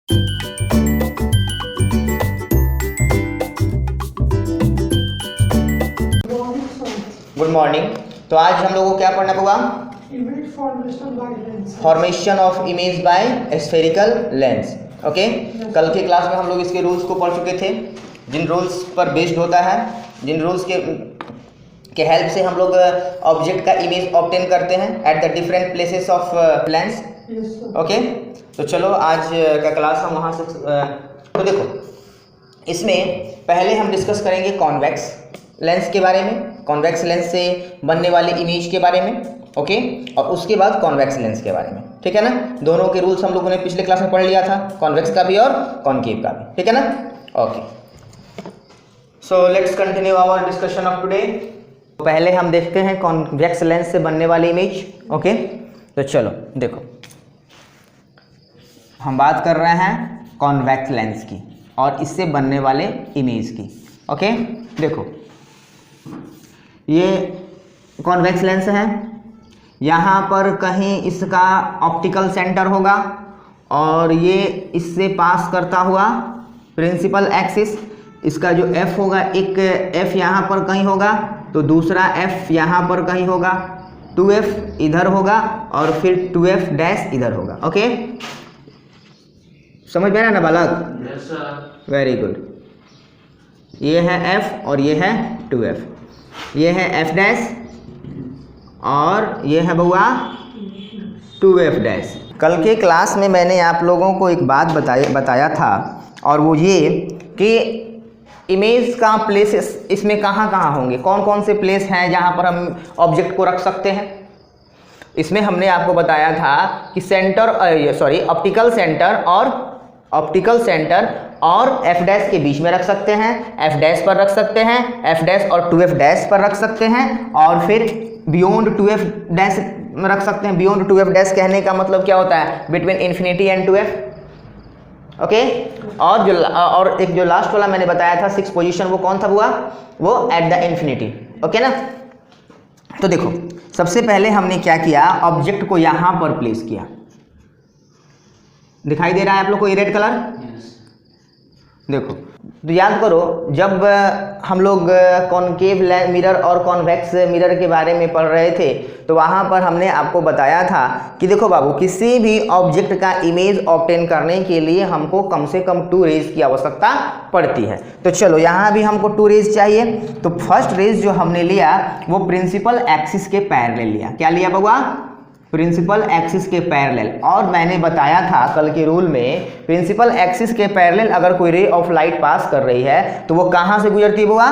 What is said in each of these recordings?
Good morning. तो आज हम लोगों को क्या पढ़ना होगा? Formation of image by spherical lens. Okay, कल के क्लास में हम लोग इसके रूल्स को पढ़ चुके थे, जिन रूल्स पर बेस्ड होता है, जिन रूल्स के हेल्प से हम लोग ऑब्जेक्ट का इमेज ऑब्टेन करते हैं at the different places of lens. Okay, तो चलो आज का क्लास हम वहाँ से तो देखो, इसमें पहले हम डिस्कस करेंगे कॉन्वेक्स लेंस के बारे में, कॉन्वेक्स लेंस से बनने वाले इमेज के बारे में। ओके, और उसके बाद कॉन्वेक्स लेंस के बारे में, ठीक है ना। दोनों के रूल्स हम लोगों ने पिछले क्लास में पढ़ लिया था, कॉन्वेक्स का भी और कॉनकेव का भी, ठीक है ना। Okay, so let's continue our discussion of today. पहले हम देखते हैं कॉन्वेक्स लेंस से बनने वाली इमेज। ओके, तो चलो देखो, हम बात कर रहे हैं कॉन्वेक्स लेंस की और इससे बनने वाले इमेज की। ओके, देखो ये कॉन्वेक्स लेंस है, यहाँ पर कहीं इसका ऑप्टिकल सेंटर होगा और ये इससे पास करता हुआ प्रिंसिपल एक्सिस, इसका जो F होगा, एक F यहाँ पर कहीं होगा तो दूसरा F यहाँ पर कहीं होगा, 2F इधर होगा और फिर 2F डैश इधर होगा। ओके, समझ में आया ना बालक? Yes sir. Very good. ये है F और ये है 2F, ये है F डैश और ये है बउआ 2F डैश। कल के क्लास में मैंने आप लोगों को एक बात बताया था, और वो ये कि इमेज का प्लेसेस इसमें कहाँ कहाँ होंगे, कौन कौन से प्लेस हैं जहाँ पर हम ऑब्जेक्ट को रख सकते हैं। इसमें हमने आपको बताया था कि ऑप्टिकल सेंटर और F डैश के बीच में रख सकते हैं, F डैश पर रख सकते हैं, F डैश और 2F डैश पर रख सकते हैं, और फिर बियॉन्ड 2F डैश में रख सकते हैं। बियॉन्ड 2F डैश कहने का मतलब क्या होता है? Between infinity and 2F। Okay, और एक जो लास्ट वाला मैंने बताया था 6 पोजीशन, वो कौन था बुआ? वो एट द इन्फिनिटी। ओके ना। तो देखो, सबसे पहले हमने क्या किया, ऑब्जेक्ट को यहाँ पर प्लेस किया। दिखाई दे रहा है आप लोग को ये रेड कलर? देखो, तो याद करो, जब हम लोग कॉनकेव मिरर और कॉन्वेक्स मिरर के बारे में पढ़ रहे थे तो वहाँ पर हमने आपको बताया था कि देखो बाबू, किसी भी ऑब्जेक्ट का इमेज ऑब्टेन करने के लिए हमको कम से कम 2 रेज की आवश्यकता पड़ती है। तो चलो, यहाँ भी हमको 2 रेज चाहिए। तो फर्स्ट रेज जो हमने लिया वो प्रिंसिपल एक्सिस के पैरेलल लिया। क्या लिया बउआ? प्रिंसिपल एक्सिस के पैरेलल। और मैंने बताया था कल के रूल में, प्रिंसिपल एक्सिस के पैरेलल अगर कोई रे ऑफ लाइट पास कर रही है तो वो कहाँ से गुजरती है बुआ?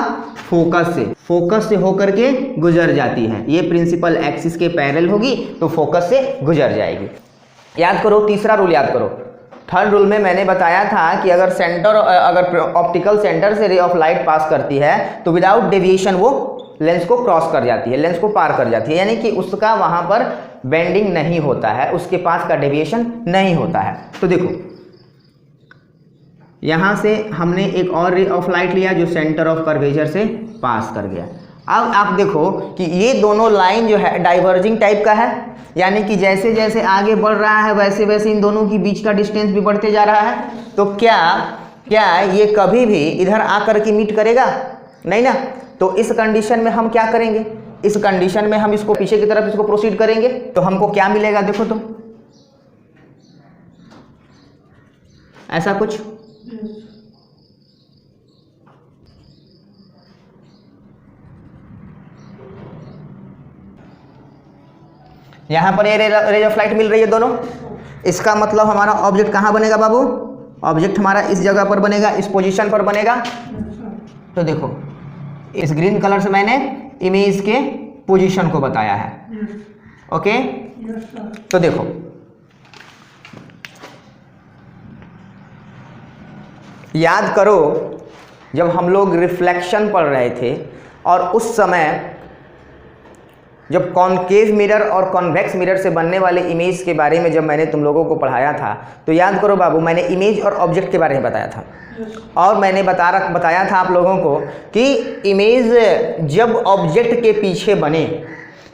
फोकस से होकर के गुजर जाती है। ये प्रिंसिपल एक्सिस के पैरेलल होगी तो फोकस से गुजर जाएगी। याद करो, तीसरा रूल याद करो। थर्ड रूल में मैंने बताया था कि अगर ऑप्टिकल सेंटर से रे ऑफ लाइट पास करती है तो विदाउट डेविएशन वो लेंस को क्रॉस कर जाती है, लेंस को पार कर जाती है, यानी कि उसका वहाँ पर बेंडिंग नहीं होता है, उसके पास का डेविएशन नहीं होता है। तो देखो, यहाँ से हमने एक और रे ऑफ लाइट लिया जो सेंटर ऑफ कर्वेचर से पास कर गया। अब आप देखो कि ये दोनों लाइन जो है डाइवर्जिंग टाइप का है, यानी कि जैसे जैसे आगे बढ़ रहा है वैसे वैसे इन दोनों के बीच का डिस्टेंस भी बढ़ते जा रहा है। तो क्या ये कभी भी इधर आकर के मीट करेगा? नहीं ना। तो इस कंडीशन में हम क्या करेंगे? इस कंडीशन में हम इसको पीछे की तरफ इसको प्रोसीड करेंगे तो हमको क्या मिलेगा? देखो तो ऐसा कुछ। यहां पर ये रेज ऑफ लाइट मिल रही है दोनों। इसका मतलब हमारा ऑब्जेक्ट कहां बनेगा बाबू? ऑब्जेक्ट हमारा इस जगह पर बनेगा, इस पोजीशन पर बनेगा। तो देखो, इस ग्रीन कलर से मैंने इमेज के पोजीशन को बताया है। ओके, तो देखो, याद करो जब हम लोग रिफ्लेक्शन पढ़ रहे थे और उस समय जब कॉनकेव मिरर और कॉन्वेक्स मिरर से बनने वाले इमेज के बारे में जब मैंने तुम लोगों को पढ़ाया था तो याद करो बाबू, मैंने इमेज और ऑब्जेक्ट के बारे में बताया था। और मैंने बताया था आप लोगों को कि इमेज जब ऑब्जेक्ट के पीछे बने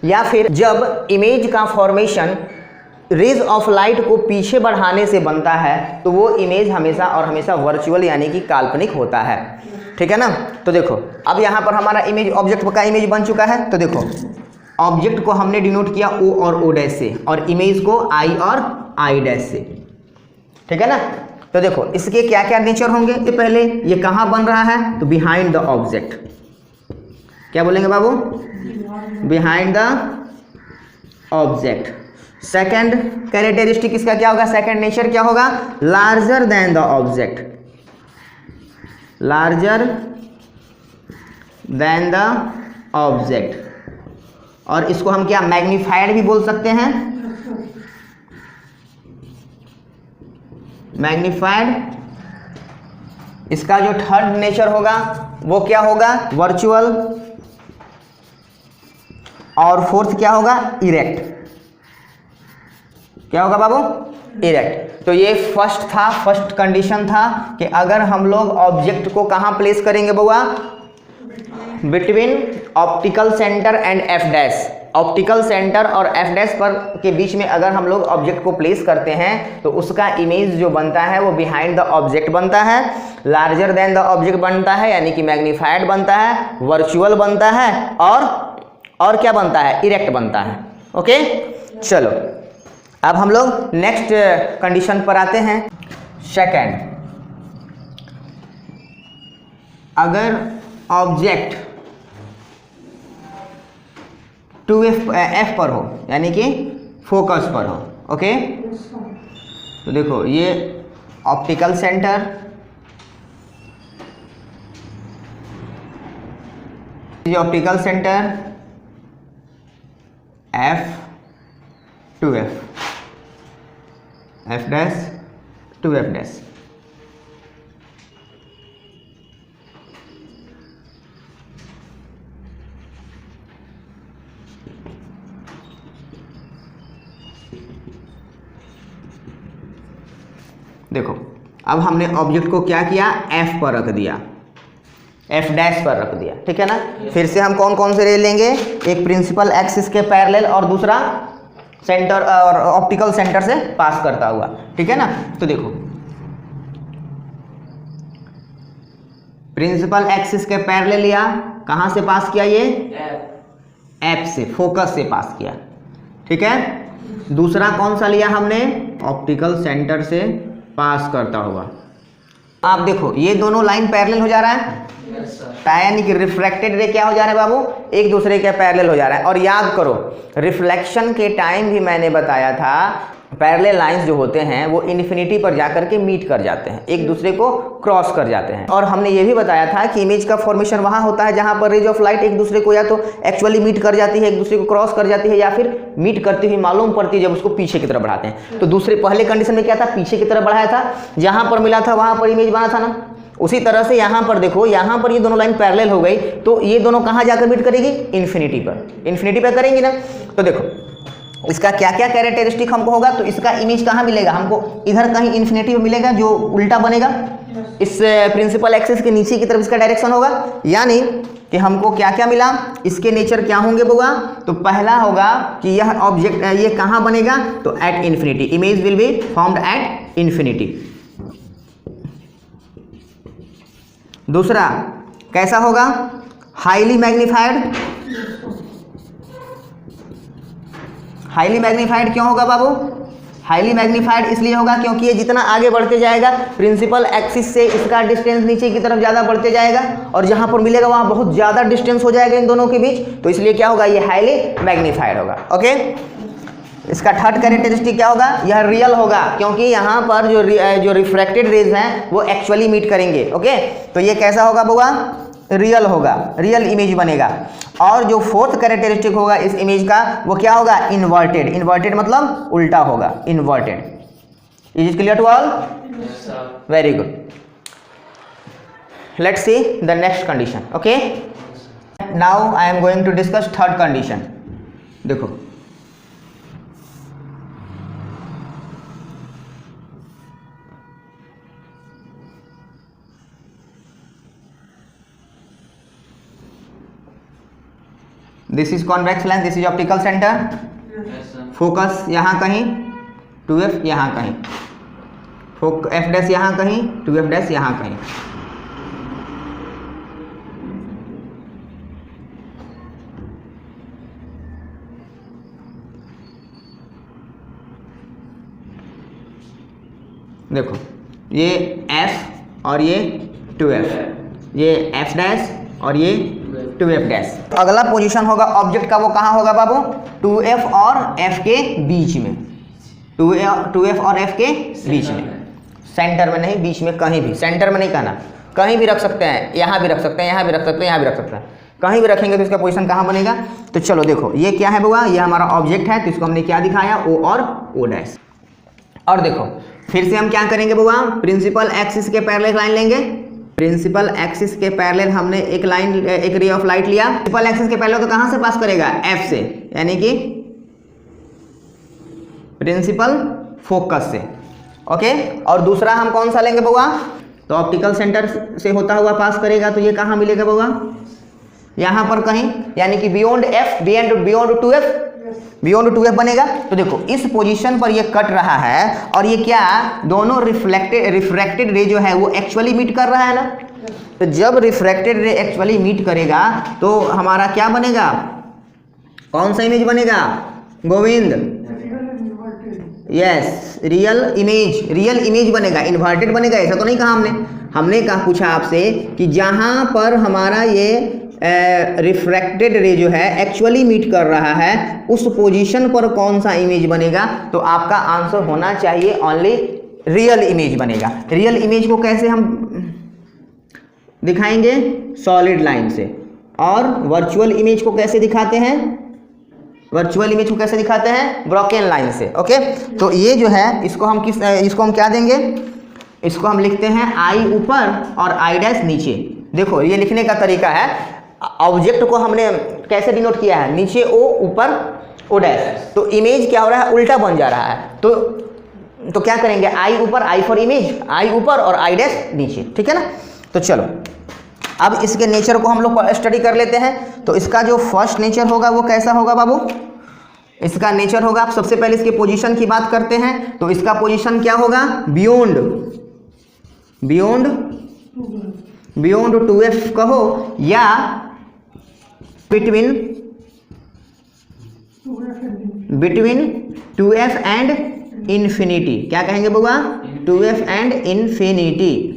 या फिर जब इमेज का फॉर्मेशन रेज ऑफ लाइट को पीछे बढ़ाने से बनता है तो वो इमेज हमेशा और हमेशा वर्चुअल यानी कि काल्पनिक होता है। ठीक है ना। तो देखो अब यहाँ पर हमारा इमेज ऑब्जेक्ट का इमेज बन चुका है। तो देखो ऑब्जेक्ट को हमने डिनोट किया O और O डैश से और इमेज को I और I डैश से। ठीक है ना। तो देखो इसके क्या क्या नेचर होंगे। ये पहले ये कहाँ बन रहा है तो बिहाइंड द ऑब्जेक्ट। क्या बोलेंगे बाबू, behind the object. Second characteristic इसका क्या होगा, सेकंड नेचर क्या होगा, larger than the object, larger than the object. और इसको हम क्या मैग्नीफाइड भी बोल सकते हैं, मैग्नीफाइड। इसका जो थर्ड नेचर होगा वो क्या होगा, वर्चुअल। और फोर्थ क्या होगा, इरेक्ट। क्या होगा बाबू, इरेक्ट। तो ये फर्स्ट था, फर्स्ट कंडीशन था कि अगर हम लोग ऑब्जेक्ट को कहाँ प्लेस करेंगे बउआ, between optical centre and F dash. Optical centre और एफ डैश पर के बीच में अगर हम लोग ऑब्जेक्ट को प्लेस करते हैं तो उसका इमेज जो बनता है वो बिहाइंड द ऑब्जेक्ट बनता है, लार्जर देन द ऑब्जेक्ट बनता है यानी कि मैग्नीफाइड बनता है, वर्चुअल बनता है और क्या बनता है, इरेक्ट बनता है। ओके चलो अब हम लोग नेक्स्ट कंडीशन पर आते हैं। सेकंड, अगर ऑब्जेक्ट 2f पर हो यानी कि फोकस पर हो। ओके तो देखो ये ऑप्टिकल सेंटर, ये optical centre f2f, f dash 2f dash. देखो अब हमने ऑब्जेक्ट को क्या किया, f पर रख दिया, f डैश पर रख दिया। ठीक है ना। फिर से हम कौन कौन से रे लेंगे, एक प्रिंसिपल एक्सिस के पैरेलल और दूसरा सेंटर और ऑप्टिकल सेंटर से पास करता हुआ। ठीक है ना। तो देखो प्रिंसिपल एक्सिस के पैरेलल लिया, कहां से पास किया, ये f से, फोकस से पास किया। ठीक है। दूसरा कौन सा लिया हमने, ऑप्टिकल सेंटर से पास करता हुआ। आप देखो ये दोनों लाइन पैरेलल हो जा रहा है, यानी कि रिफ्रैक्टेड रे क्या हो जा रहा है बाबू, एक दूसरे के पैरेलल हो जा रहा है। और याद करो रिफ्लेक्शन के टाइम भी मैंने बताया था पैरेलल लाइंस जो होते हैं वो इन्फिनिटी पर जाकर के मीट कर जाते हैं, एक दूसरे को क्रॉस कर जाते हैं। और हमने ये भी बताया था कि इमेज का फॉर्मेशन वहाँ होता है जहाँ पर रेज ऑफ लाइट एक दूसरे को या तो एक्चुअली मीट कर जाती है, एक दूसरे को क्रॉस कर जाती है, या फिर मीट करती हुई मालूम पड़ती है जब उसको पीछे की तरफ बढ़ाते हैं। तो दूसरे पहले कंडीशन में क्या था, पीछे की तरफ बढ़ाया था, जहाँ पर मिला था वहाँ पर इमेज बना था ना। उसी तरह से यहाँ पर देखो, यहाँ पर ये दोनों लाइन पैरेलल हो गई तो ये दोनों कहाँ जाकर मीट करेगी, इन्फिनिटी पर, इन्फिनिटी पर करेंगी ना। तो देखो इसका क्या क्या कैरेक्टरिस्टिक हमको होगा, तो इसका इमेज कहाँ मिलेगा हमको, इधर कहीं इन्फिनिटी में मिलेगा जो उल्टा बनेगा, इस प्रिंसिपल एक्सिस के नीचे की तरफ इसका डायरेक्शन होगा। यानी कि हमको क्या क्या मिला, इसके नेचर क्या होंगे बुआ, तो पहला होगा कि यह ऑब्जेक्ट ये कहाँ बनेगा, तो at infinity, image will be formed at infinity. दूसरा कैसा होगा, हाईली मैग्नीफाइड। हाईली मैग्नीफाइड क्यों होगा बाबू, हाईली मैग्नीफाइड इसलिए होगा क्योंकि ये जितना आगे बढ़ते जाएगा प्रिंसिपल एक्सिस से इसका डिस्टेंस नीचे की तरफ ज़्यादा बढ़ते जाएगा और जहाँ पर मिलेगा वहाँ बहुत ज़्यादा डिस्टेंस हो जाएगा इन दोनों के बीच, तो इसलिए क्या होगा, ये हाईली मैग्नीफाइड होगा। ओके इसका थर्ड कैरेक्टरिस्टिक क्या होगा, यह रियल होगा क्योंकि यहाँ पर जो रिफ्रैक्टेड रेज हैं वो एक्चुअली मीट करेंगे। ओके तो ये कैसा होगा बुआ, रियल होगा, रियल इमेज बनेगा। और जो फोर्थ कैरेक्टरिस्टिक होगा इस इमेज का वो क्या होगा, इन्वर्टेड। इन्वर्टेड मतलब उल्टा होगा, inverted. Is it clear to all, very good. Let's see the next condition. Okay now I am going to discuss third condition. देखो this is convex lens, this is optical centre, focus यहाँ कहीं 2f यहाँ कहीं, f dash यहाँ कहीं, 2f dash यहाँ कहीं। देखो ये f और ये 2f, ये f डैश और ये 2f डैश। अगला पोजीशन होगा ऑब्जेक्ट का, वो कहाँ होगा बाबू? 2f और f के बीच में, 2f और f के बीच में, सेंटर में नहीं, बीच में, कहीं भी, सेंटर में नहीं कहना, कहीं भी रख सकते हैं, यहाँ भी रख सकते हैं, यहाँ भी रख सकते हैं, यहाँ भी रख सकते हैं, कहीं भी रखेंगे तो इसका पोजीशन कहाँ बनेगा? तो चलो देखो ये क्या है बुआ, ये हमारा ऑब्जेक्ट है, तो इसको हमने क्या दिखाया? o और o डैश। और देखो फिर से हम क्या करेंगे बुआ? प्रिंसिपल एक्सिस के पैरेलल लाइन लेंगे, प्रिंसिपल एक्सिस के पैरेलल हमने एक लाइन, एक रे ऑफ लाइट लिया। प्रिंसिपल एक्सिस के पैरेलल तो कहाँ से पास करेगा? f से, यानी कि प्रिंसिपल फोकस से। ओके, और दूसरा हम कौन सा लेंगे बुआ? तो ऑप्टिकल सेंटर से होता हुआ पास करेगा, तो ये कहाँ मिलेगा बुआ? यहाँ पर कहीं, यानी कि beyond f, beyond 2f, beyond 2f बनेगा। तो देखो इस पोजीशन पर ये कट रहा है, और ये क्या, दोनों रिफ्रैक्टेड रे जो है वो एक्चुअली मीट कर रहा है ना। तो जब रिफ्रैक्टेड रे एक्चुअली मीट करेगा तो हमारा क्या बनेगा? कौन सा इमेज बनेगा गोविंद? यस, रियल इमेज बनेगा, इन्वर्टेड बनेगा ऐसा तो नहीं कहा हमने कहा, पूछा आपसे कि जहां पर हमारा ये रिफ्रैक्टेड रे जो है एक्चुअली मीट कर रहा है उस पोजीशन पर कौन सा इमेज बनेगा? तो आपका आंसर होना चाहिए ओनली रियल इमेज बनेगा। रियल इमेज को कैसे हम दिखाएंगे? सॉलिड लाइन से। और वर्चुअल इमेज को कैसे दिखाते हैं? वर्चुअल इमेज को कैसे दिखाते हैं? ब्रोकन लाइन से। ओके, तो ये जो है इसको हम क्या देंगे? इसको हम लिखते हैं आई ऊपर और आई डैश नीचे। देखो ये लिखने का तरीका है, ऑब्जेक्ट को हमने कैसे डिनोट किया है? नीचे ओ, ऊपर ओ डैश। तो इमेज क्या हो रहा है? उल्टा बन जा रहा है। तो क्या करेंगे? आई ऊपर, आई फॉर इमेज, आई ऊपर और आई डैश नीचे, ठीक है ना। तो चलो अब इसके नेचर को हम लोग स्टडी कर लेते हैं। तो इसका जो फर्स्ट नेचर होगा वो कैसा होगा बाबू? इसका नेचर होगा, आप सबसे पहले इसके पोजीशन की बात करते हैं, तो इसका पोजीशन क्या होगा? बियॉन्ड 2f कहो, या बिटवीन 2f एंड इन्फिनिटी। क्या कहेंगे बुआ? 2f and infinity.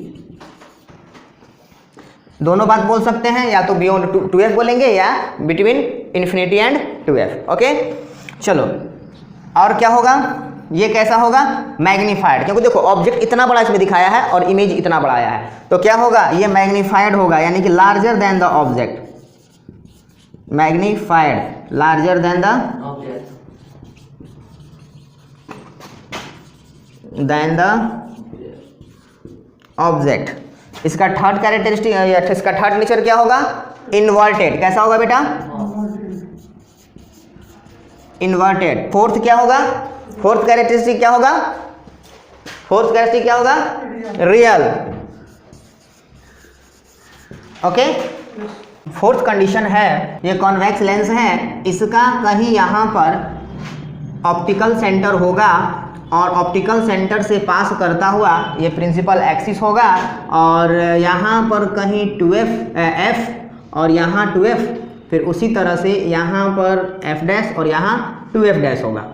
दोनों बात बोल सकते हैं, या तो बियॉन्ड 2f बोलेंगे या between infinity and 2f। Okay, चलो और क्या होगा? ये कैसा होगा? मैग्नीफाइड, क्योंकि देखो ऑब्जेक्ट इतना बड़ा इसमें दिखाया है और इमेज इतना बड़ा आया है, तो क्या होगा? ये मैग्नीफाइड होगा, यानी कि larger than the object, magnified larger than the object. इसका थर्ड कैरेक्टरिस्टिक, इसका थर्ड नेचर क्या होगा? इन्वर्टेड। कैसा होगा बेटा? इन्वर्टेड। फोर्थ क्या होगा? फोर्थ कैरेक्टरिस्टिक क्या होगा? फोर्थ कैरेक्टरिस्टिक क्या होगा? रियल। ओके, फोर्थ कंडीशन है, ये कॉन्वेक्स लेंस है, इसका कहीं यहाँ पर ऑप्टिकल सेंटर होगा और ऑप्टिकल सेंटर से पास करता हुआ ये प्रिंसिपल एक्सिस होगा, और यहाँ पर कहीं 2f f और यहाँ 2f, फिर उसी तरह से यहाँ पर f डैश और यहाँ 2f डैश होगा।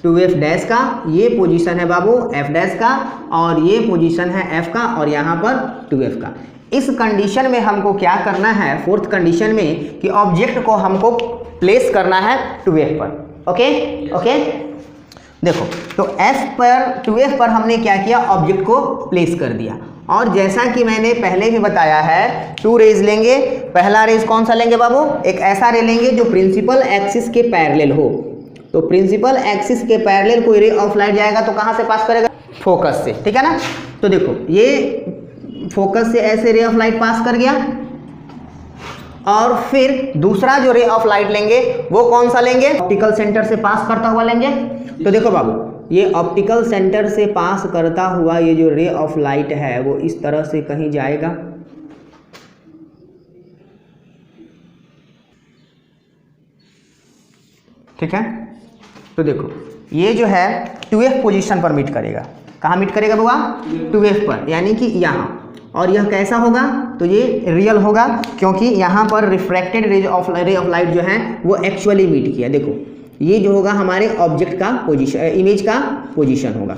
2f डैश का ये पोजीशन है बाबू f डैश का, और ये पोजीशन है f का, और यहाँ पर 2f का। इस कंडीशन में हमको क्या करना है? फोर्थ कंडीशन में कि ऑब्जेक्ट को हमको प्लेस करना है 2f पर। ओके, देखो तो f पर हमने क्या किया? ऑब्जेक्ट को प्लेस कर दिया। और जैसा कि मैंने पहले भी बताया है, 2 रेज लेंगे। पहला रेज कौन सा लेंगे बाबू? एक ऐसा रे लेंगे जो प्रिंसिपल एक्सिस के पैरेलल हो। तो प्रिंसिपल एक्सिस के पैरेलल कोई रे ऑफ लाइट जाएगा तो कहाँ से पास करेगा? फोकस से, ठीक है ना। तो देखो ये फोकस से ऐसे रे ऑफ लाइट पास कर गया, और फिर दूसरा जो रे ऑफ लाइट लेंगे वो कौन सा लेंगे? ऑप्टिकल सेंटर से पास करता हुआ लेंगे। तो देखो बाबू, ये ऑप्टिकल सेंटर से पास करता हुआ ये जो रे ऑफ लाइट है वो इस तरह से कहीं जाएगा, ठीक है। तो देखो ये जो है 2f पोजीशन पर मीट करेगा। कहाँ मीट करेगा बुआ? 2f पर, यानी कि यहाँ। और यह कैसा होगा? तो ये रियल होगा, क्योंकि यहाँ पर रिफ्रैक्टेड रे ऑफ लाइट जो है वो एक्चुअली मीट किया। देखो ये जो होगा हमारे ऑब्जेक्ट का पोजीशन, इमेज का पोजीशन होगा,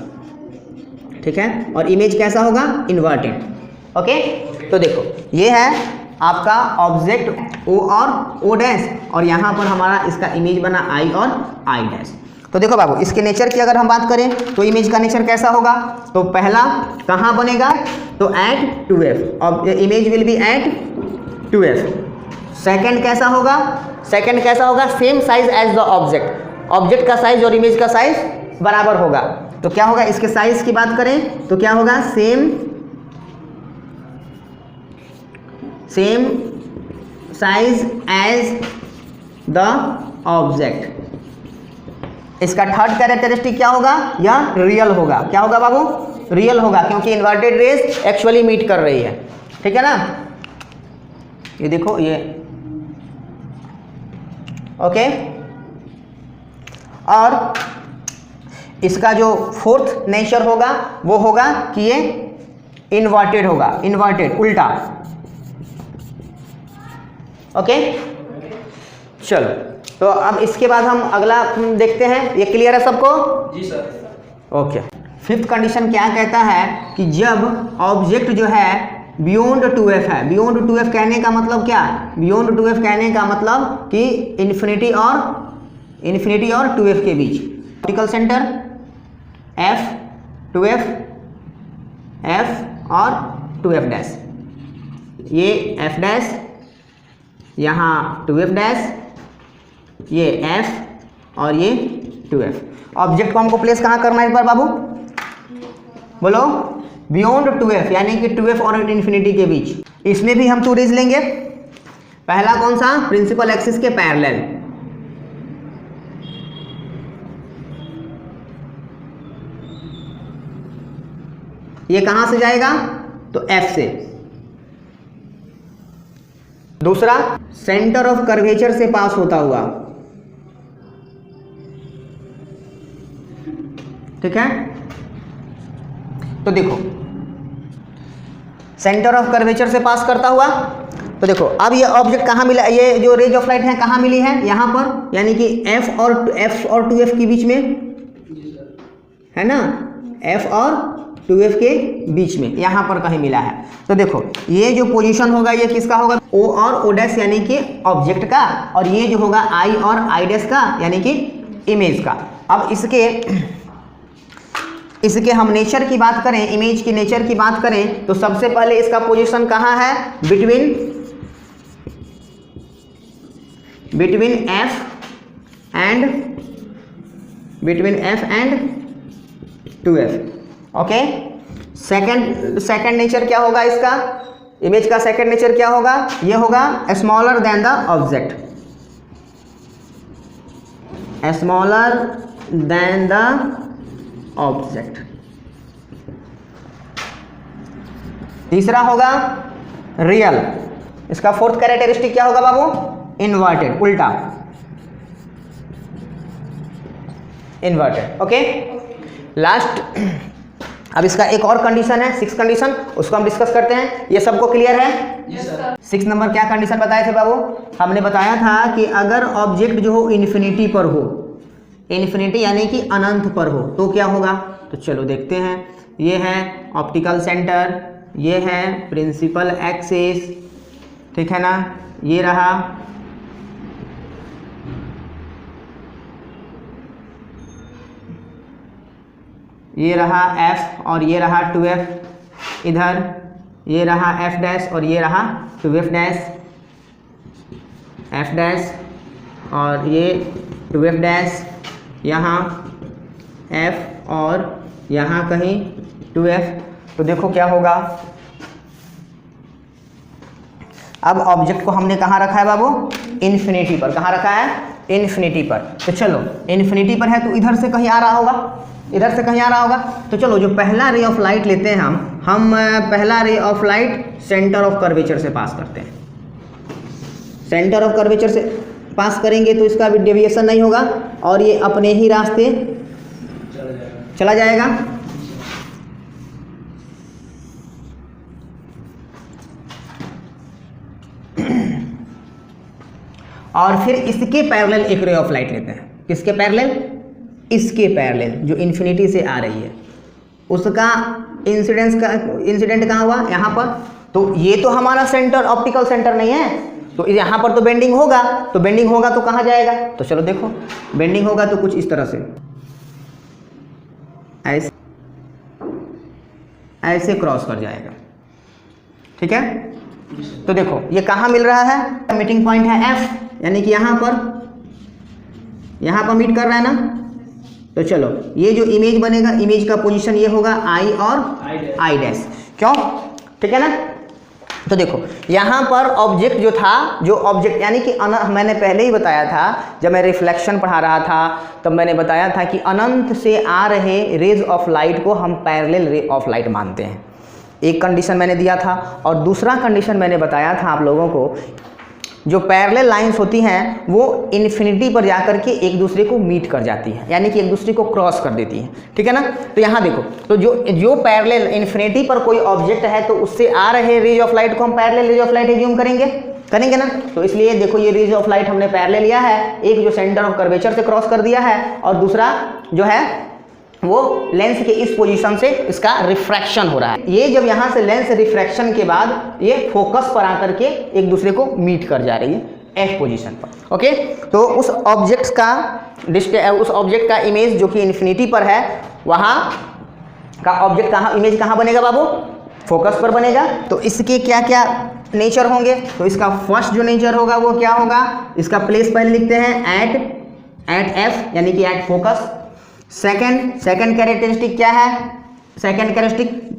ठीक है। और इमेज कैसा होगा? इन्वर्टेड। ओके, तो देखो ये है आपका ऑब्जेक्ट O और O डैश, और यहाँ पर हमारा इसका इमेज बना I और I डैश। तो देखो बाबू, इसके नेचर की अगर हम बात करें तो इमेज का नेचर कैसा होगा? तो पहला कहाँ बनेगा? तो एट 2f, और image will be at 2f। Second कैसा होगा? सेकंड कैसा होगा? Same size as the object, object का साइज और इमेज का साइज बराबर होगा। तो क्या होगा? इसके साइज की बात करें तो क्या होगा? Same size as the object. इसका थर्ड कैरेक्टरिस्टिक क्या होगा? यह रियल होगा। क्या होगा बाबू? रियल होगा, क्योंकि इन्वर्टेड रेज एक्चुअली मीट कर रही है, ठीक है ना। ये देखो ये, ओके। और इसका जो फोर्थ नेचर होगा वो होगा कि ये इन्वर्टेड होगा, इन्वर्टेड, उल्टा। ओके, चलो तो अब इसके बाद हम अगला देखते हैं। ये क्लियर है सबको? जी सर। ओके, फिफ्थ कंडीशन क्या कहता है कि जब ऑब्जेक्ट जो है बियॉन्ड 2f है। बियॉन्ड 2f कहने का मतलब क्या? बियॉन्ड 2f कहने का मतलब कि इन्फिनिटी और 2f के बीच। Optical centre f 2f f और 2f डैश, ये f डैश, यहाँ 2f डैश, ये f और ये 2f। ऑब्जेक्ट को हमको प्लेस कहाँ करना है एक बार बाबू बोलो? बियॉन्ड 2f, यानी कि 2f और इन्फिनिटी के बीच। इसमें भी हम 2 रेज लेंगे। पहला कौन सा? प्रिंसिपल एक्सिस के पैरेलल। ये कहां से जाएगा? तो f से। दूसरा सेंटर ऑफ कर्वेचर से पास होता हुआ, ठीक है। तो देखो सेंटर ऑफ कर्वेचर से पास करता हुआ, तो देखो अब ये ऑब्जेक्ट कहाँ मिला? ये जो रेज ऑफ लाइट है कहाँ मिली है? यहाँ पर, यानी कि f और 2f के बीच में, है ना। f और 2f के बीच में यहाँ पर कहीं मिला है। तो देखो ये जो पोजीशन होगा ये किसका होगा? O और O डैश, यानी कि ऑब्जेक्ट का, और ये जो होगा I और I डैश का, यानी कि इमेज का। अब इसके हम नेचर की बात करें, इमेज की नेचर की बात करें, तो सबसे पहले इसका पोजीशन कहाँ है? Between f and 2f। Okay, second nature क्या होगा इसका? इमेज का सेकंड नेचर क्या होगा? ये होगा smaller than the object, smaller than the object. तीसरा होगा रियल। इसका फोर्थ कैरेक्टरिस्टिक क्या होगा बाबू? इन्वर्टेड, उल्टा, इन्वर्टेड। ओके, लास्ट अब इसका एक और कंडीशन है, 6th कंडीशन, उसको हम डिस्कस करते हैं। ये सबको क्लियर है? Yes sir. 6 नंबर क्या कंडीशन बताए थे बाबू? हमने बताया था कि अगर ऑब्जेक्ट जो हो इन्फिनिटी पर हो, इन्फिनिटी यानी कि अनंत पर हो, तो क्या होगा? तो चलो देखते हैं। ये है ऑप्टिकल सेंटर, ये है प्रिंसिपल एक्सिस, ठीक है ना। ये रहा f और ये रहा 2f इधर, ये रहा f डैश और ये रहा 2f डैश, f डैश और ये 2f डैश, यहाँ f और यहाँ कहीं 2f। तो देखो क्या होगा, अब ऑब्जेक्ट को हमने कहाँ रखा है बाबू? इन्फिनिटी पर। कहाँ रखा है? इन्फिनिटी पर। तो चलो इन्फिनिटी पर है तो इधर से कहीं आ रहा होगा, इधर से कहीं आ रहा होगा। तो चलो जो पहला रे ऑफ लाइट लेते हैं हम पहला ray of light centre of curvature से पास करते हैं। सेंटर ऑफ कर्वेचर से पास करेंगे तो इसका भी डेविएशन नहीं होगा और ये अपने ही रास्ते चला जाएगा। और फिर इसके पैरेलल एक रे ऑफ लाइट लेते हैं। किसके पैरेलल? इसके पैरेलल, जो इन्फिनिटी से आ रही है, उसका इंसिडेंट कहाँ हुआ? यहाँ पर। तो ये तो हमारा सेंटर, ऑप्टिकल सेंटर नहीं है, तो यहाँ पर तो बेंडिंग होगा, तो बेंडिंग होगा तो कहाँ जाएगा? तो चलो देखो, बेंडिंग होगा तो कुछ इस तरह से ऐसे क्रॉस कर जाएगा। ठीक है, तो देखो ये कहाँ मिल रहा है? मीटिंग पॉइंट है F, यानी कि यहाँ पर मीट कर रहा है ना। तो चलो ये जो इमेज बनेगा, इमेज का पोजीशन ये होगा I और I डैश। क्यों? ठीक है ना। तो देखो यहाँ पर ऑब्जेक्ट जो था, जो ऑब्जेक्ट यानी कि मैंने पहले ही बताया था, जब मैं रिफ्लेक्शन पढ़ा रहा था तब मैंने बताया था कि अनंत से आ रहे रेज ऑफ लाइट को हम पैरेलल रे ऑफ लाइट मानते हैं। एक कंडीशन मैंने दिया था, और दूसरा कंडीशन मैंने बताया था आप लोगों को, जो पैरेलल लाइंस होती हैं वो इन्फिनिटी पर जाकर के एक दूसरे को मीट कर जाती हैं, यानी कि एक दूसरे को क्रॉस कर देती हैं। ठीक है ना। तो यहाँ देखो, तो जो पैरेलल इन्फिनिटी पर कोई ऑब्जेक्ट है तो उससे आ रहे रेज ऑफ लाइट को हम parallel raise of light assume करेंगे ना। तो इसलिए देखो ये रेज ऑफ लाइट हमने पैरेलल लिया है, एक जो सेंटर ऑफ कर्वेचर से क्रॉस कर दिया है, और दूसरा जो है वो लेंस के इस पोजीशन से इसका रिफ्रैक्शन हो रहा है। ये जब यहाँ से लेंस रिफ्रैक्शन के बाद ये फोकस पर आकर के एक दूसरे को मीट कर जा रही है F पोजीशन पर। ओके, तो उस ऑब्जेक्ट का इमेज जो कि इन्फिनिटी पर है, वहाँ का ऑब्जेक्ट इमेज कहाँ बनेगा बाबू? फोकस पर बनेगा। तो इसके क्या क्या नेचर होंगे? तो इसका फर्स्ट जो नेचर होगा वो क्या होगा? इसका प्लेस पहले लिखते हैं एट F, यानी कि एट फोकस। सेकंड कैरेक्टरिस्टिक क्या है? Second characteristic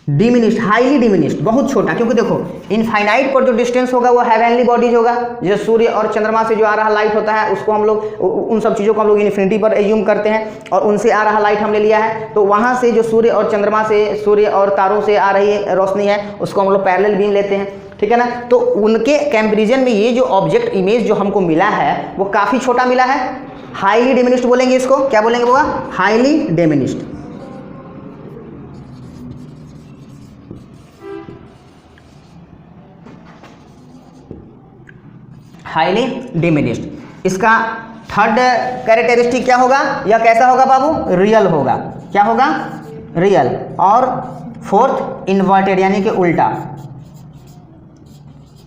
diminished, highly diminished, बहुत छोटा, क्योंकि देखो इनफाइनाइट पर जो डिस्टेंस होगा वो हेवनली बॉडीज होगा। जैसे सूर्य और चंद्रमा से जो आ रहा लाइट होता है उसको हम लोग, उन सब चीज़ों को हम लोग इन्फिनिटी पर एज्यूम करते हैं, और उनसे आ रहा लाइट हमने लिया है। तो वहाँ से जो सूर्य और चंद्रमा से, सूर्य और तारों से आ रही रोशनी है, उसको हम लोग पैरेलल बीम लेते हैं। ठीक है ना। तो उनके कंपैरिजन में ये जो ऑब्जेक्ट इमेज जो हमको मिला है वो काफ़ी छोटा मिला है, हाईली डिमिनिश्ड बोलेंगे इसको। क्या बोलेंगे बाबा? Highly diminished. Highly diminished. इसका थर्ड कैरेक्टरिस्टिक क्या होगा, या कैसा होगा बाबू? रियल होगा। क्या होगा? रियल। और फोर्थ इन्वर्टेड, यानी कि उल्टा।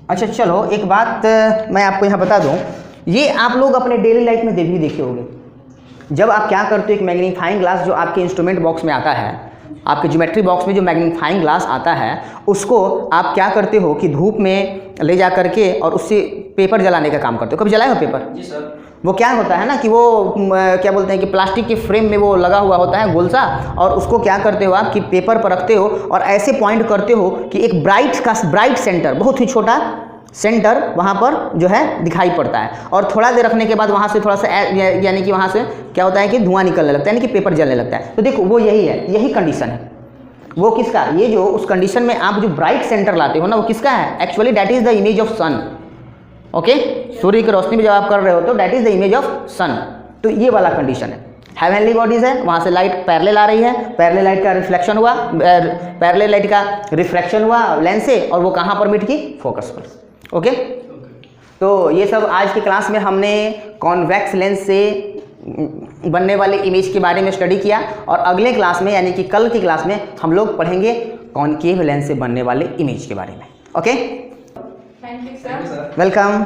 अच्छा चलो एक बात मैं आपको यहाँ बता दूँ, ये आप लोग अपने डेली लाइफ में भी देखे होंगे। जब आप क्या करते हो, एक मैग्नीफाइंग ग्लास जो आपके इंस्ट्रूमेंट बॉक्स में आता है, आपके ज्योमेट्री बॉक्स में जो मैग्नीफाइंग ग्लास आता है, उसको आप क्या करते हो कि धूप में ले जा करके और उससे पेपर जलाने का काम करते हो। कभी जलाए हो पेपर? जी सर। वो क्या होता है ना कि वो क्या बोलते हैं कि प्लास्टिक के फ्रेम में वो लगा हुआ होता है गोल सा, और उसको क्या करते हो आप कि पेपर पर रखते हो और ऐसे पॉइंट करते हो कि एक ब्राइट सेंटर, बहुत ही छोटा सेंटर वहाँ पर जो है दिखाई पड़ता है, और थोड़ा देर रखने के बाद वहाँ से थोड़ा सा यानी कि वहाँ से क्या होता है कि धुआं निकलने लगता है, यानी कि पेपर जलने लगता है। तो देखो वो यही है, यही कंडीशन है। वो किसका? ये जो उस कंडीशन में आप जो ब्राइट सेंटर लाते हो ना, वो किसका है? Actually that is the image of sun. Okay, सूर्य की रोशनी में जब आप कर रहे हो तो that is the image of sun. तो ये वाला कंडीशन है। हेवनली बॉडीज है, वहाँ से लाइट पैरेलल आ रही है, पैरेलल लाइट का रिफ्लेक्शन हुआ, पैरेलल लाइट का रिफ्रैक्शन हुआ लेंस से, और वो कहाँ पर मीट की? फोकस पर। ओके, तो ये सब आज की क्लास में हमने कॉन्वेक्स लेंस से बनने वाले इमेज के बारे में स्टडी किया, और अगले क्लास में यानी कि कल की क्लास में हम लोग पढ़ेंगे कॉनकेव लेंस से बनने वाले इमेज के बारे में। Okay, thank you sir. Welcome.